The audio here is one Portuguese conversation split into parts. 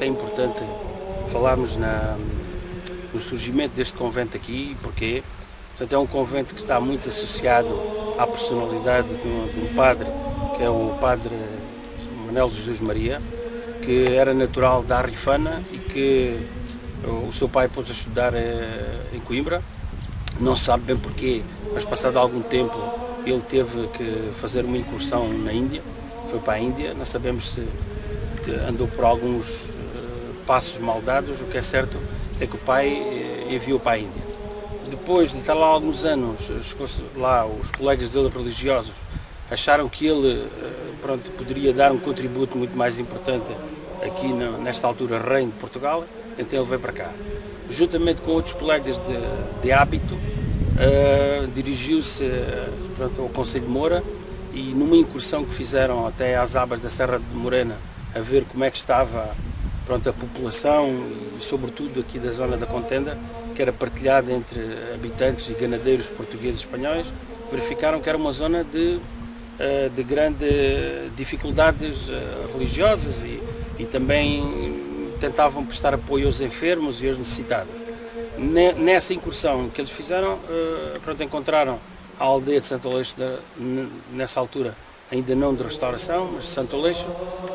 que é importante falarmos no surgimento deste convento aqui, porque portanto, é um convento que está muito associado à personalidade de um padre, que é o padre Manuel de Jesus Maria, que era natural da Arrifana e que o seu pai pôs a estudar em Coimbra. Não se sabe bem porquê, mas passado algum tempo ele teve que fazer uma incursão na Índia, foi para a Índia. Não sabemos se andou por alguns passos mal dados. O que é certo é que o pai enviou para a Índia. Depois de estar lá alguns anos, lá os colegas dele religiosos acharam que ele poderia dar um contributo muito mais importante aqui nesta altura reino de Portugal, então ele veio para cá. Juntamente com outros colegas de hábito, dirigiu-se ao Conselho de Moura e numa incursão que fizeram até às abas da Serra de Morena, a ver como é que estava a população e sobretudo aqui da zona da Contenda, que era partilhada entre habitantes e ganadeiros portugueses e espanhóis, verificaram que era uma zona de grandes dificuldades religiosas e também tentavam prestar apoio aos enfermos e aos necessitados. Nessa incursão que eles fizeram, encontraram a aldeia de Santo Aleixo, nessa altura ainda não de restauração, mas de Santo Aleixo,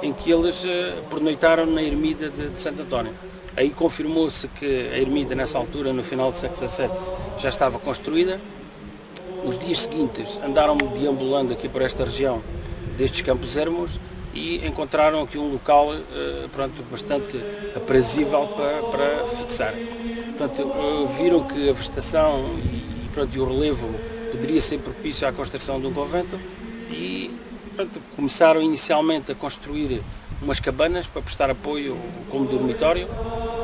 em que eles pernoitaram na ermida de Santo António. Aí confirmou-se que a ermida, nessa altura, no final do século XVII, já estava construída. Os dias seguintes andaram deambulando aqui por esta região destes Campos Ermos e encontraram aqui um local bastante aprazível para fixar. Portanto, viram que a vegetação e o relevo poderia ser propício à construção de um convento e começaram inicialmente a construir umas cabanas para prestar apoio como dormitório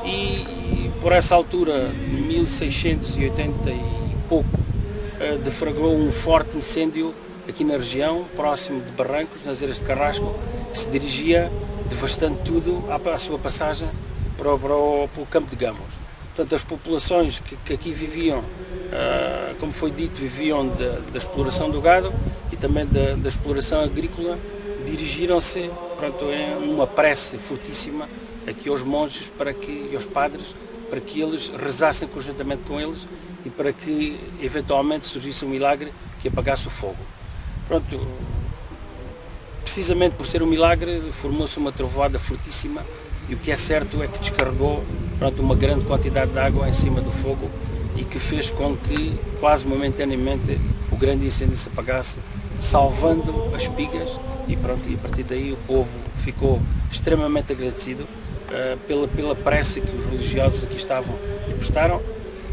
e por essa altura, em 1680 e pouco, deflagrou um forte incêndio aqui na região, próximo de Barrancos, nas Eiras de Carrasco, que se dirigia devastando tudo à sua passagem para o campo de Gamos. Portanto, as populações que aqui viviam, como foi dito, viviam da exploração do gado e também da exploração agrícola, dirigiram-se em uma prece fortíssima aqui aos monges e aos padres, para que eles rezassem conjuntamente com eles e para que eventualmente surgisse um milagre que apagasse o fogo. Precisamente por ser um milagre, formou-se uma trovoada fortíssima e o que é certo é que descarregou uma grande quantidade de água em cima do fogo e que fez com que quase momentaneamente o grande incêndio se apagasse, salvando as espigas e a partir daí o povo ficou extremamente agradecido pela prece que os religiosos aqui estavam e prestaram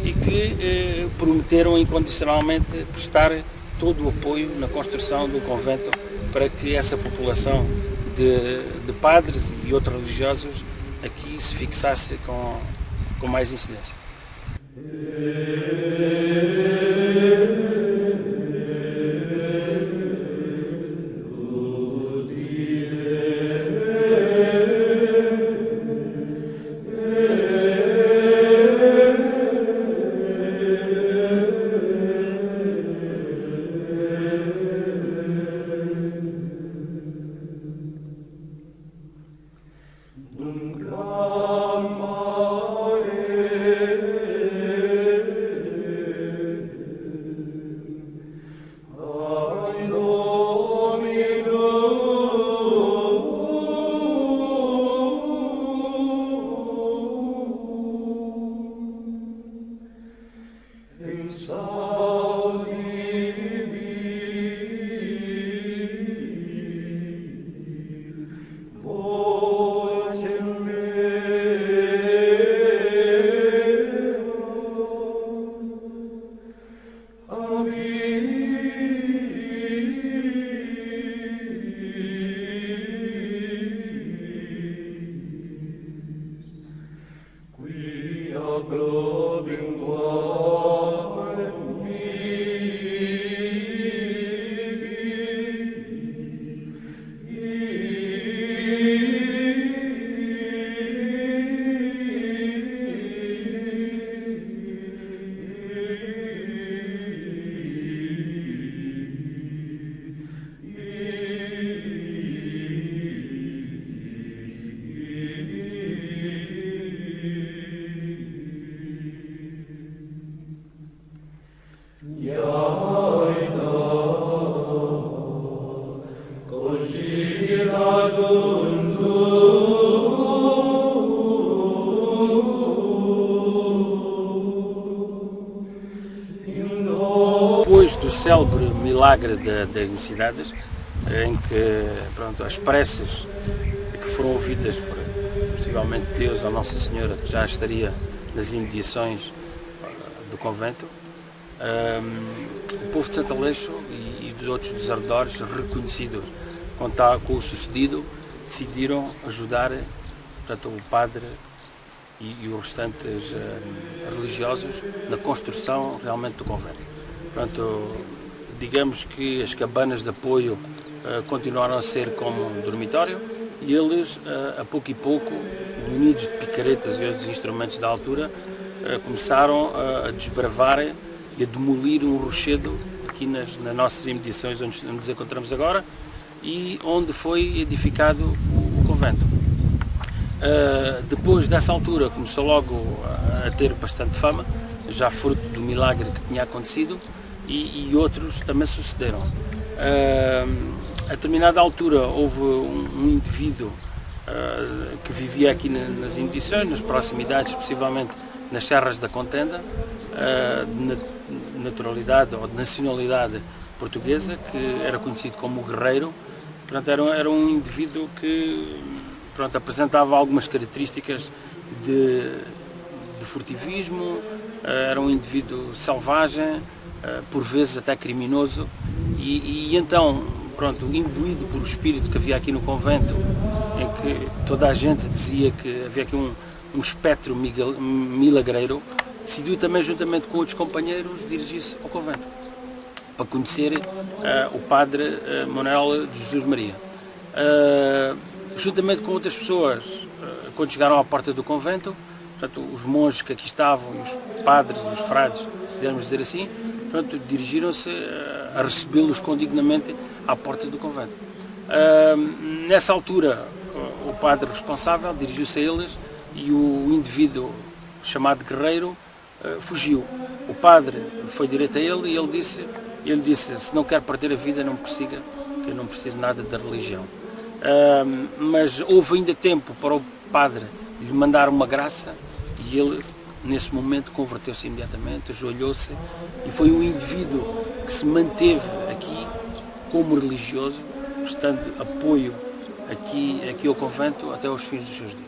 e que prometeram incondicionalmente prestar todo o apoio na construção do convento para que essa população de padres e outros religiosos aqui se fixasse com mais incidência. o célebre milagre das necessidades, em que pronto, as preces que foram ouvidas por possivelmente Deus ou Nossa Senhora, que já estaria nas imediações do convento, o povo de Santo Aleixo e dos outros dos arredores, reconhecidos com o sucedido, decidiram ajudar, portanto, o padre e os restantes religiosos na construção realmente do convento. Portanto, digamos que as cabanas de apoio continuaram a ser como um dormitório e eles, a pouco e pouco, munidos de picaretas e outros instrumentos da altura, começaram a desbravar e a demolir um rochedo aqui nas nossas imediações onde nos encontramos agora e onde foi edificado o convento. Depois dessa altura começou logo a ter bastante fama, já fruto do milagre que tinha acontecido, e outros também sucederam. A determinada altura houve um indivíduo que vivia aqui nas imediações, nas proximidades, possivelmente nas serras da Contenda, de naturalidade ou de nacionalidade portuguesa, que era conhecido como o Guerreiro. Portanto, era um indivíduo que apresentava algumas características de furtivismo, era um indivíduo selvagem, por vezes até criminoso, e então, imbuído por o espírito que havia aqui no convento, em que toda a gente dizia que havia aqui um espectro milagreiro, decidiu também, juntamente com outros companheiros, dirigir-se ao convento, para conhecer o padre Manuel de Jesus Maria. Juntamente com outras pessoas, quando chegaram à porta do convento, portanto, os monges que aqui estavam, e os padres, os frades, se quisermos dizer assim, dirigiram-se a recebê-los condignamente à porta do convento. Nessa altura, o padre responsável dirigiu-se a eles e o indivíduo chamado Guerreiro fugiu. O padre foi direto a ele e ele disse, se não quer perder a vida, não persiga, que eu não preciso nada da religião. Mas houve ainda tempo para o padre lhe mandar uma graça e ele, nesse momento, converteu-se imediatamente, ajoelhou-se e foi um indivíduo que se manteve aqui como religioso, prestando apoio aqui ao convento até aos fins dos seus dias.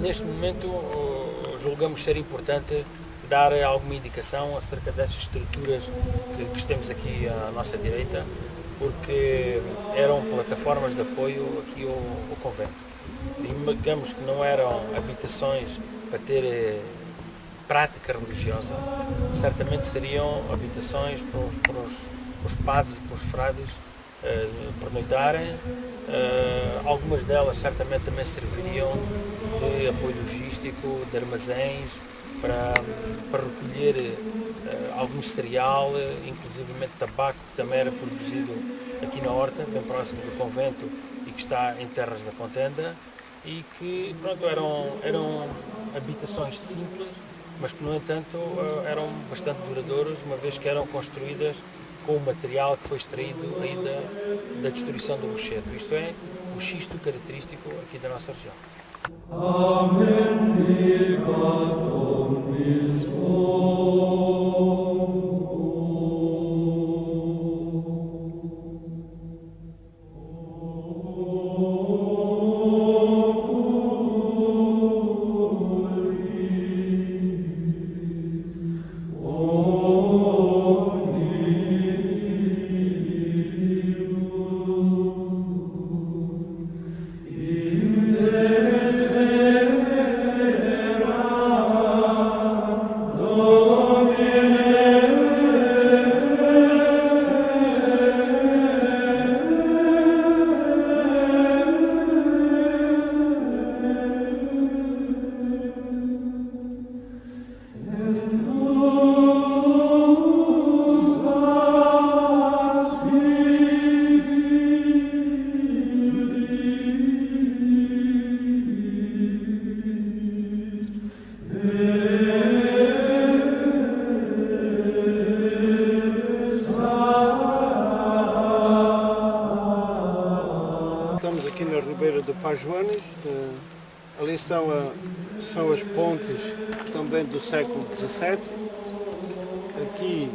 Neste momento, julgamos ser importante dar alguma indicação acerca destas estruturas que temos aqui à nossa direita, porque eram plataformas de apoio aqui ao convento. Digamos que não eram habitações para ter prática religiosa, certamente seriam habitações para os padres e para os frades pernoitarem. Algumas delas certamente também serviriam de apoio logístico, de armazéns, para recolher algum cereal, inclusivamente tabaco, que também era produzido aqui na horta, bem próximo do convento e que está em terras da Contenda, e que eram habitações simples, mas que no entanto eram bastante duradouras, uma vez que eram construídas com o material que foi extraído ainda da destruição do rochedo, isto é, o xisto característico aqui da nossa região. Estamos aqui na Ribeira do Pajoanes, ali são as pontes também do século XVII. Aqui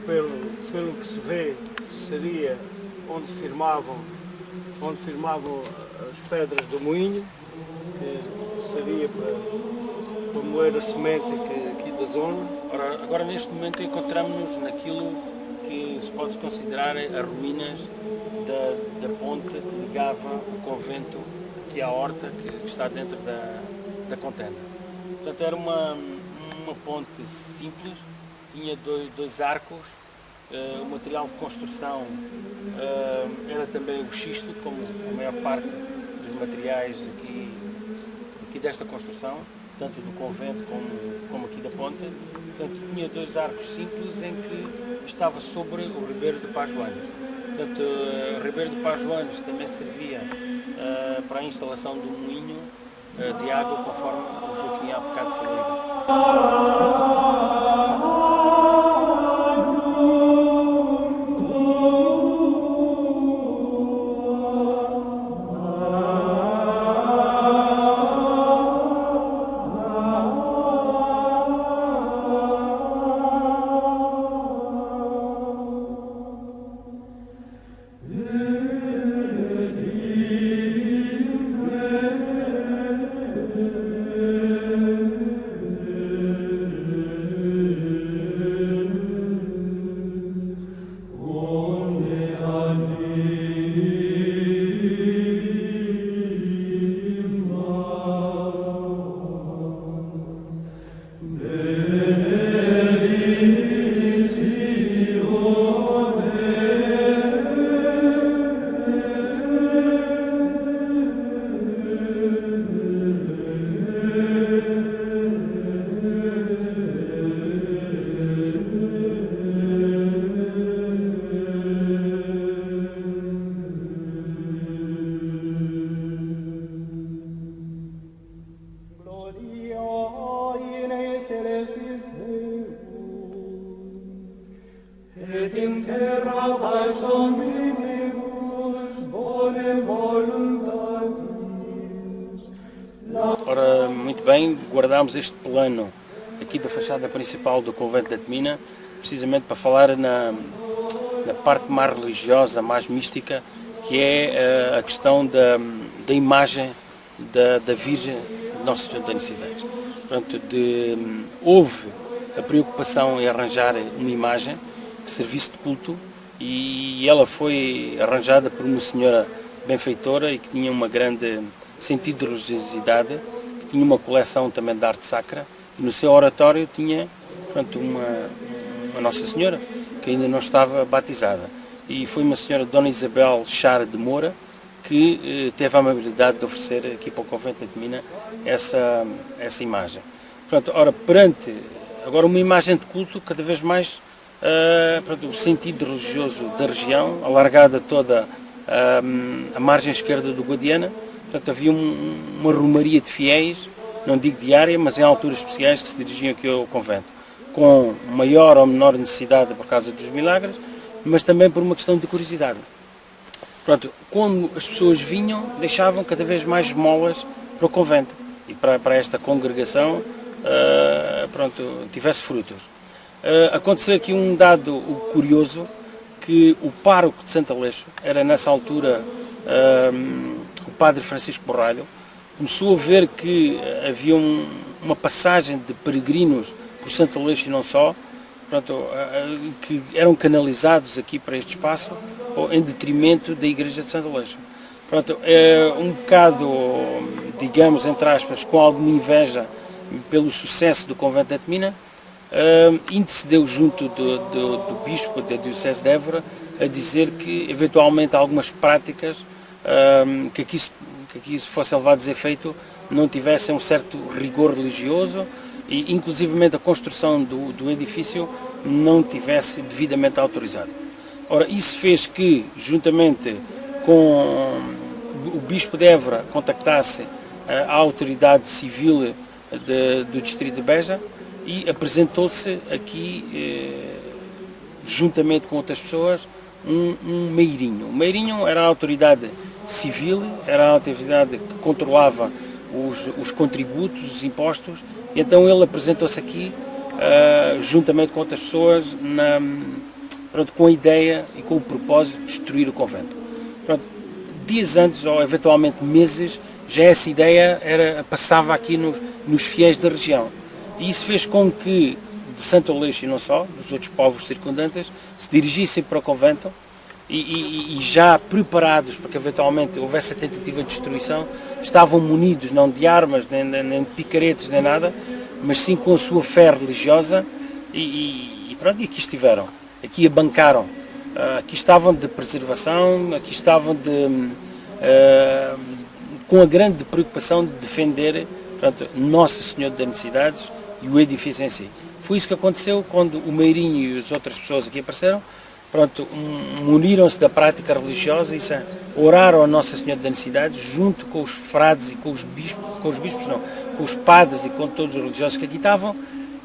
pelo que se vê, seria onde firmavam as pedras do moinho, que seria para moer a semente aqui da zona. Ora, agora neste momento encontramos-nos naquilo que se pode considerar as ruínas da ponte que ligava o convento aqui à horta que está dentro da contenda. Portanto, era uma ponte simples, tinha dois arcos, o material de construção era também o xisto, como a maior parte dos materiais aqui desta construção, tanto do convento como aqui da ponte. Portanto, tinha dois arcos simples em que estava sobre o Ribeiro de Pajoanes. Portanto, o Ribeiro de Pajoanes também servia para a instalação do moinho de água, conforme o Joaquim há bocado falou. Ora, muito bem, guardámos este plano aqui da fachada principal do convento da Temina, precisamente para falar na parte mais religiosa, mais mística, que é a questão da imagem da Virgem de Nossa Senhora das Necessidades. Portanto, houve a preocupação em arranjar uma imagem que servisse de culto, e ela foi arranjada por uma senhora benfeitora e que tinha uma grande sentido de religiosidade, que tinha uma coleção também de arte sacra, e no seu oratório tinha, portanto, uma Nossa Senhora que ainda não estava batizada, e foi uma senhora, Dona Isabel Char de Moura, que teve a amabilidade de oferecer aqui para o convento da Temina essa imagem. Portanto, ora, perante agora uma imagem de culto cada vez mais, o sentido religioso da região, alargada toda a margem esquerda do Guadiana. Portanto, havia uma romaria de fiéis, não digo diária, mas em alturas especiais, que se dirigiam aqui ao convento, com maior ou menor necessidade por causa dos milagres, mas também por uma questão de curiosidade. Pronto, como as pessoas vinham, deixavam cada vez mais esmolas para o convento e para esta congregação pronto, tivesse frutos. Aconteceu aqui um dado curioso, que o pároco de Santo Aleixo era nessa altura o padre Francisco Borralho. Começou a ver que havia uma passagem de peregrinos por Santo Aleixo e não só, pronto, que eram canalizados aqui para este espaço em detrimento da igreja de Santo Aleixo. Pronto, um bocado, digamos, entre aspas, com alguma inveja pelo sucesso do convento de Antemina, intercedeu junto do bispo da diocese de Évora a dizer que eventualmente algumas práticas que aqui fossem levadas a efeito não tivessem um certo rigor religioso e inclusivamente a construção do edifício não tivesse devidamente autorizado. Ora, isso fez que, juntamente com o bispo de Évora, contactasse a autoridade civil do distrito de Beja e apresentou-se aqui, juntamente com outras pessoas, um meirinho. O meirinho era a autoridade civil, era a autoridade que controlava os contributos, os impostos, e então ele apresentou-se aqui, juntamente com outras pessoas, pronto, com a ideia e com o propósito de destruir o convento. Pronto, dias antes, ou eventualmente meses, já essa ideia passava aqui nos fiéis da região. E isso fez com que, de Santo Aleixo e não só, dos outros povos circundantes, se dirigissem para o convento e já preparados para que eventualmente houvesse a tentativa de destruição, estavam munidos não de armas, nem de picaretes, nem nada, mas sim com a sua fé religiosa pronto, e aqui estiveram, aqui abancaram, aqui estavam de preservação, aqui estavam com a grande preocupação de defender, pronto, Nossa Senhora das Necessidades e o edifício em si. Foi isso que aconteceu quando o meirinho e as outras pessoas aqui apareceram, pronto, muniram-se da prática religiosa e oraram a Nossa Senhora das Necessidades junto com os frades e com os padres e com todos os religiosos que aqui estavam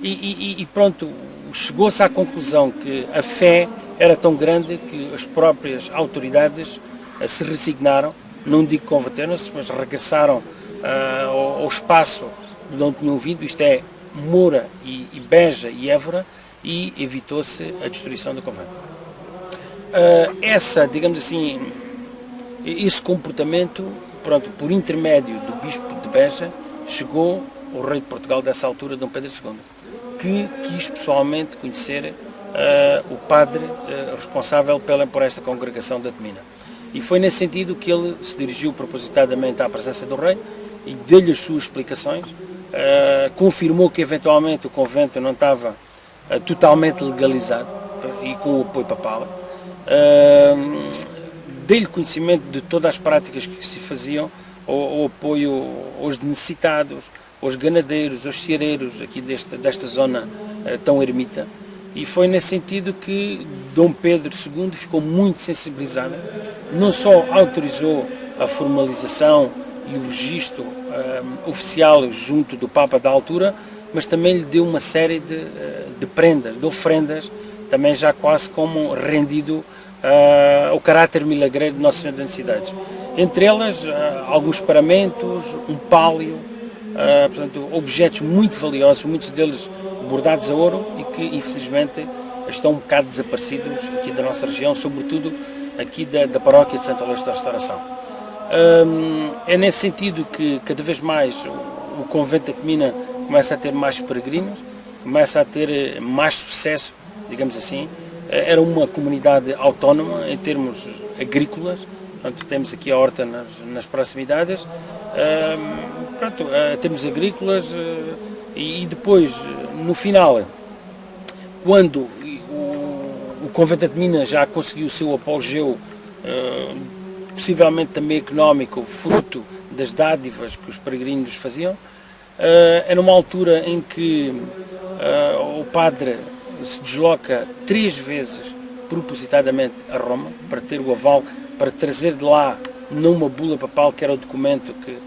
e pronto, chegou-se à conclusão que a fé era tão grande que as próprias autoridades se resignaram, não digo converteram-se, mas regressaram ao espaço de onde tinham vindo, isto é, Moura e Beja e Évora, e evitou-se a destruição do convento. Digamos assim, esse comportamento, pronto, por intermédio do bispo de Beja, chegou ao rei de Portugal dessa altura, Dom Pedro II, que quis pessoalmente conhecer o padre responsável por esta congregação de Antemina. E foi nesse sentido que ele se dirigiu propositadamente à presença do rei e deu-lhe as suas explicações, confirmou que eventualmente o convento não estava totalmente legalizado e com o apoio papal, deu-lhe conhecimento de todas as práticas que se faziam, o apoio aos necessitados, aos ganadeiros, aos ceareiros aqui desta zona tão ermita. E foi nesse sentido que Dom Pedro II ficou muito sensibilizado, não só autorizou a formalização e o registro oficial junto do Papa da altura, mas também lhe deu uma série de prendas, de ofrendas, também já quase como rendido ao caráter milagreiro de Nossa Senhora das Necessidades. Entre elas, alguns paramentos, um pálio, portanto, objetos muito valiosos, muitos deles bordados a ouro e que infelizmente estão um bocado desaparecidos aqui da nossa região, sobretudo aqui da paróquia de Santo Aleixo da Restauração. É nesse sentido que cada vez mais o convento de Antemina começa a ter mais peregrinos, começa a ter mais sucesso, digamos assim. Era uma comunidade autónoma em termos agrícolas, portanto, temos aqui a horta nas proximidades, temos agrícolas e depois, no final, quando o convento de Antemina já conseguiu o seu apogeu, possivelmente também económico, fruto das dádivas que os peregrinos faziam, era uma altura em que o padre se desloca 3 vezes propositadamente a Roma para ter o aval, para trazer de lá não uma bula papal, que era o documento que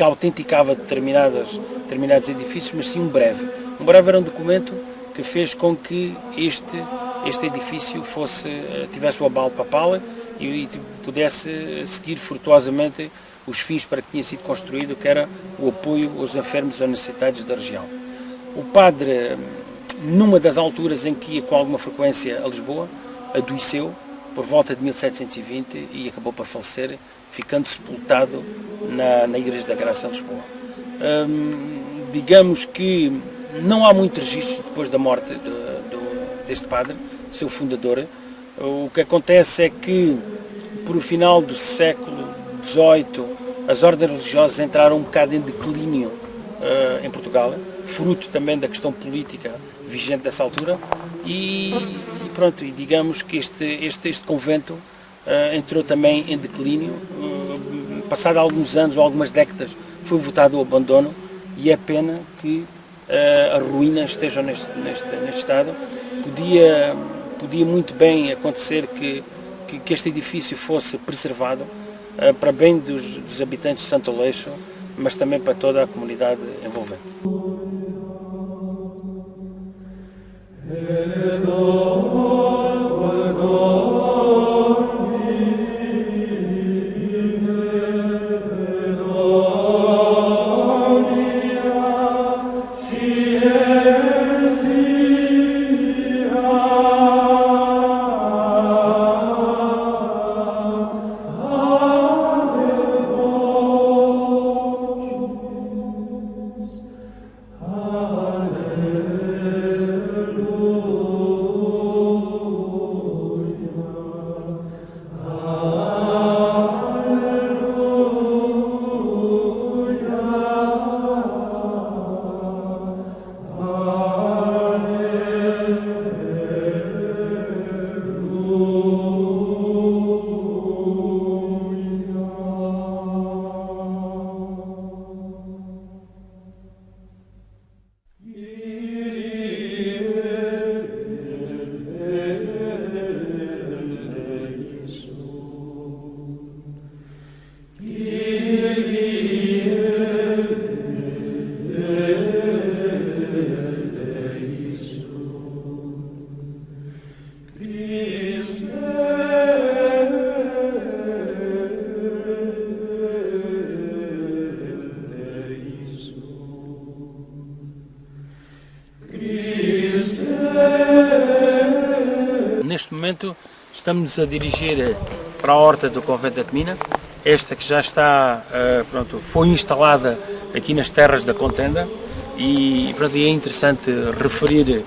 autenticava determinados edifícios, mas sim um breve. Um breve era um documento que fez com que este edifício tivesse o aval papal e pudesse seguir frutuosamente os fins para que tinha sido construído, que era o apoio aos enfermos ou necessitados da região. O padre, numa das alturas em que ia com alguma frequência a Lisboa, adoeceu por volta de 1720 e acabou por falecer, ficando sepultado na Igreja da Graça em Lisboa. Digamos que não há muitos registros depois da morte deste padre, seu fundador. O que acontece é que, por o final do século XVIII, as ordens religiosas entraram um bocado em declínio em Portugal, fruto também da questão política vigente dessa altura, e pronto, e digamos que este convento entrou também em declínio. Passado alguns anos ou algumas décadas foi votado o abandono, e é pena que as ruínas estejam neste estado. Podia muito bem acontecer que este edifício fosse preservado para bem dos habitantes de Santo Aleixo, mas também para toda a comunidade envolvente. Neste momento estamos a dirigir para a horta do Convento da Comina, esta que já está, foi instalada aqui nas terras da Contenda, e é interessante referir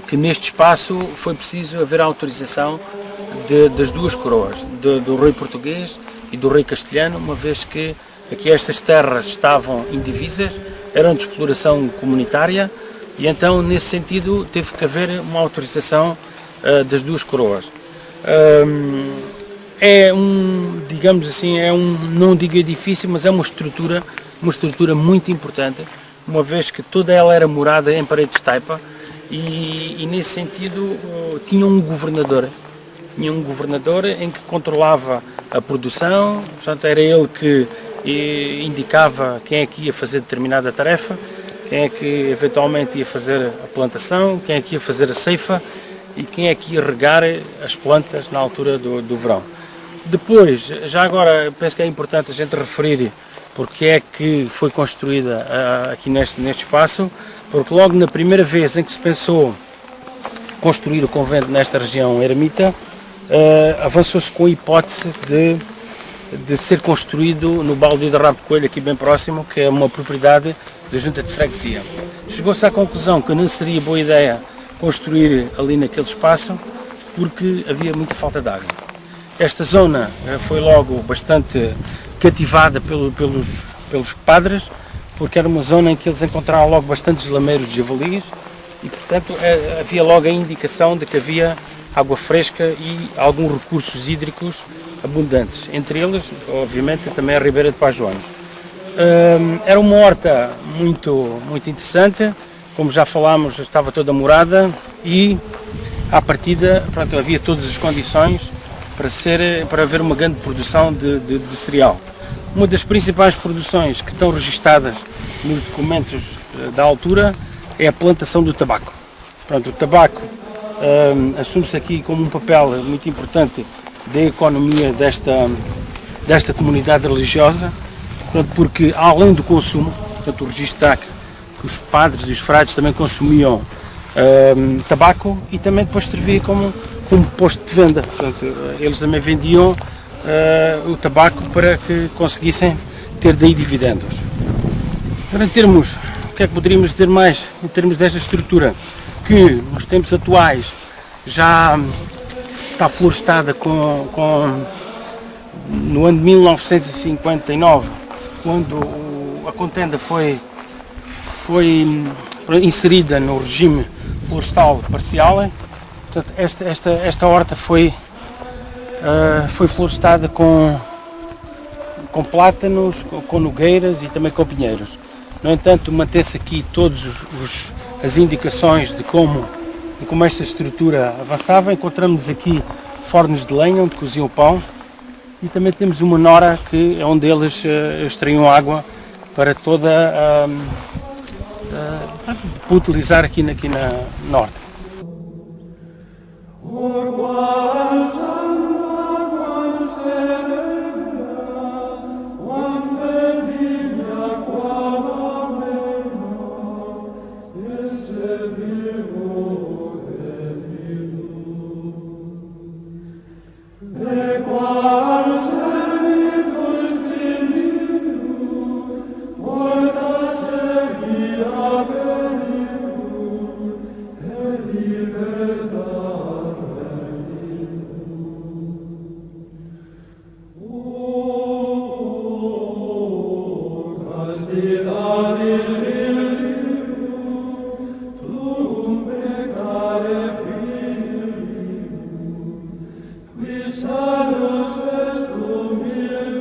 que neste espaço foi preciso haver a autorização das duas coroas, do rei português e do rei castelhano, uma vez que aqui estas terras estavam indivisas, eram de exploração comunitária, e então nesse sentido teve que haver uma autorização das duas coroas. Digamos assim, não digo edifício, mas é uma estrutura muito importante, uma vez que toda ela era morada em paredes de taipa, e nesse sentido tinha um governador em que controlava a produção, portanto era ele que indicava quem é que ia fazer determinada tarefa, quem é que eventualmente ia fazer a plantação, quem é que ia fazer a ceifa e quem é que ia regar as plantas na altura do verão. Depois, já agora, penso que é importante a gente referir porque é que foi construída aqui neste espaço, porque logo na primeira vez em que se pensou construir o convento nesta região ermita, avançou-se com a hipótese de ser construído no baldio de Rabo de Coelho, aqui bem próximo, que é uma propriedade da Junta de Freguesia. Chegou-se à conclusão que não seria boa ideia construir ali naquele espaço, porque havia muita falta de água. Esta zona foi logo bastante cativada pelos padres, porque era uma zona em que eles encontraram logo bastantes lameiros de javalis, e portanto havia logo a indicação de que havia água fresca e alguns recursos hídricos abundantes, entre eles, obviamente, também a Ribeira de Pajoanes. Era uma horta muito interessante, como já falámos, estava toda morada, e à partida havia todas as condições para haver uma grande produção de cereal. Uma das principais produções que estão registadas nos documentos da altura é a plantação do tabaco. O tabaco assume-se aqui como um papel muito importante da economia desta comunidade religiosa, portanto, porque além do consumo, portanto, o registro está que os padres e os frades também consumiam tabaco e também depois servia como posto de venda. Portanto, eles também vendiam o tabaco para que conseguissem ter daí dividendos. Agora, em termos, o que é que poderíamos dizer mais em termos desta estrutura? Que nos tempos atuais já está florestada no ano de 1959, quando a contenda foi inserida no regime florestal parcial. Portanto, esta horta foi florestada com plátanos, com nogueiras e também com pinheiros. No entanto, mantém-se aqui todas as indicações de como esta estrutura avançava. Encontramos aqui fornos de lenha onde coziam o pão e também temos uma nora que é onde eles extraíam água para para utilizar aqui na norte. Salus est Dominus